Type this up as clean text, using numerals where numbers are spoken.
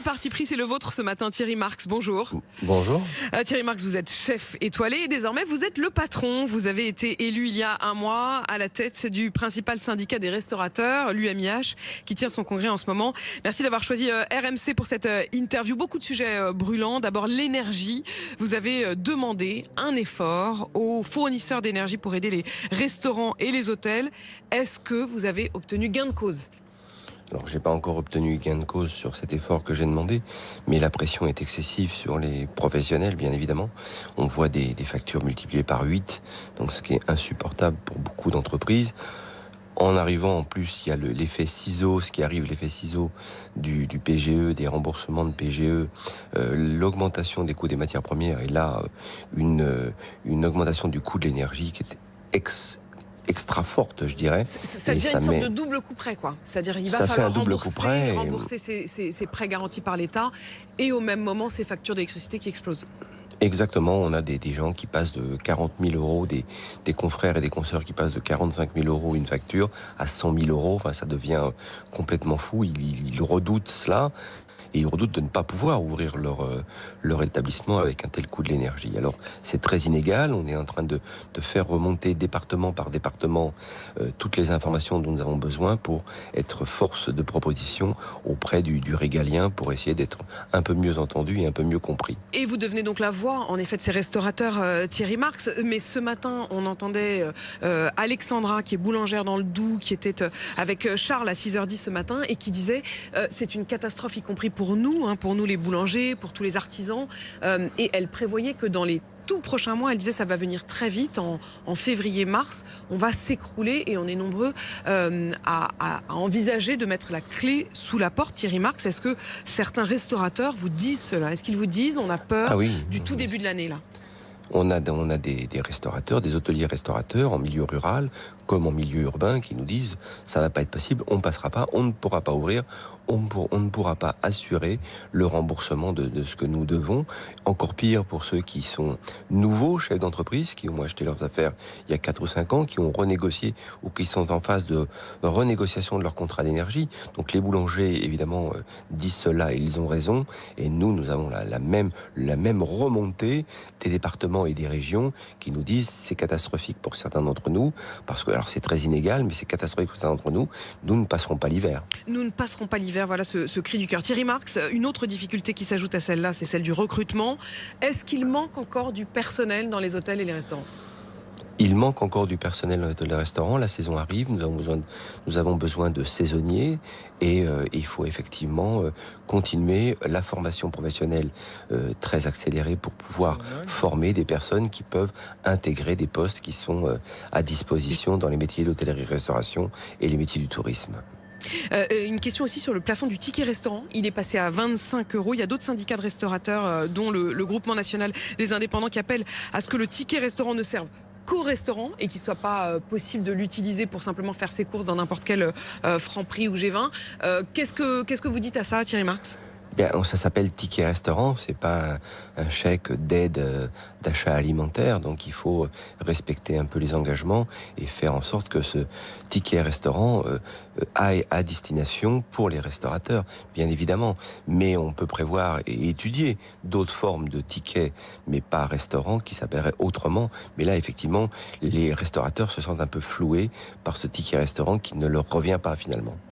parti pris, c'est le vôtre ce matin, Thierry Marx. Bonjour. Bonjour. Thierry Marx, vous êtes chef étoilé et désormais vous êtes le patron. Vous avez été élu il y a un mois à la tête du principal syndicat des restaurateurs, l'UMIH, qui tient son congrès en ce moment. Merci d'avoir choisi RMC pour cette interview. Beaucoup de sujets brûlants. D'abord l'énergie. Vous avez demandé un effort aux fournisseurs d'énergie pour aider les restaurants et les hôtels. Est-ce que vous avez obtenu gain de cause ? Alors, j'ai pas encore obtenu gain de cause sur cet effort que j'ai demandé, mais la pression est excessive sur les professionnels, bien évidemment. On voit des factures multipliées par 8, donc ce qui est insupportable pour beaucoup d'entreprises. En arrivant, en plus, il y a l'effet ciseau, ce qui arrive, l'effet ciseau du PGE, des remboursements de PGE, l'augmentation des coûts des matières premières, et là, une augmentation du coût de l'énergie qui est extra forte, je dirais. Ça devient une sorte de double coup près, quoi. C'est-à-dire il va falloir rembourser ces prêts garantis par l'État et au même moment ces factures d'électricité qui explosent. Exactement, on a des gens qui passent de 40 000 euros, des confrères et des consoeurs qui passent de 45 000 euros une facture à 100 000 euros. Enfin, ça devient complètement fou. Ils redoutent cela. Et ils redoutent de ne pas pouvoir ouvrir leur établissement avec un tel coût de l'énergie. Alors, c'est très inégal. On est en train de faire remonter département par département toutes les informations dont nous avons besoin pour être force de proposition auprès du régalien pour essayer d'être un peu mieux entendu et un peu mieux compris. Et vous devenez donc la voix, en effet, de ces restaurateurs, Thierry Marx. Mais ce matin, on entendait Alexandra, qui est boulangère dans le Doubs, qui était avec Charles à 6h10 ce matin et qui disait c'est une catastrophe, y compris pour nous les boulangers, pour tous les artisans. Et elle prévoyait que dans les tout prochains mois, elle disait ça va venir très vite, en février-mars, on va s'écrouler et on est nombreux à envisager de mettre la clé sous la porte. Thierry Marx, est-ce que certains restaurateurs vous disent cela ? Est-ce qu'ils vous disent on a peur du tout début de l'année là ? On a des restaurateurs, des hôteliers restaurateurs en milieu rural comme en milieu urbain qui nous disent ça va pas être possible, on passera pas, on ne pourra pas ouvrir, on ne pourra pas assurer le remboursement de ce que nous devons. Encore pire pour ceux qui sont nouveaux chefs d'entreprise, qui ont acheté leurs affaires il y a 4 ou 5 ans, qui ont renégocié ou qui sont en phase de renégociation de leur contrat d'énergie. Donc les boulangers, évidemment, disent cela et ils ont raison. Et nous avons la même remontée des départements et des régions qui nous disent c'est catastrophique pour certains d'entre nous, parce que alors c'est très inégal, mais c'est catastrophique pour certains d'entre nous. Nous ne passerons pas l'hiver. Nous ne passerons pas l'hiver, voilà ce cri du cœur. Thierry Marx, une autre difficulté qui s'ajoute à celle-là, c'est celle du recrutement. Est-ce qu'il manque encore du personnel dans les hôtels et les restaurants ? Il manque encore du personnel dans les restaurants. La saison arrive, nous avons besoin de saisonniers et il faut effectivement continuer la formation professionnelle très accélérée pour pouvoir former des personnes qui peuvent intégrer des postes qui sont à disposition dans les métiers de l'hôtellerie-restauration et les métiers du tourisme. Une question aussi sur le plafond du ticket restaurant. Il est passé à 25 €. Il y a d'autres syndicats de restaurateurs, dont le Groupement national des indépendants, qui appellent à ce que le ticket restaurant ne serve qu'au restaurant et qu'il ne soit pas possible de l'utiliser pour simplement faire ses courses dans n'importe quel Franprix ou G20. Qu'est-ce que vous dites à ça, Thierry Marx ? Bien, ça s'appelle ticket restaurant, c'est pas un chèque d'aide d'achat alimentaire, donc il faut respecter un peu les engagements et faire en sorte que ce ticket restaurant aille à destination pour les restaurateurs, bien évidemment. Mais on peut prévoir et étudier d'autres formes de tickets, mais pas restaurant, qui s'appelleraient autrement. Mais là, effectivement, les restaurateurs se sentent un peu floués par ce ticket restaurant qui ne leur revient pas finalement.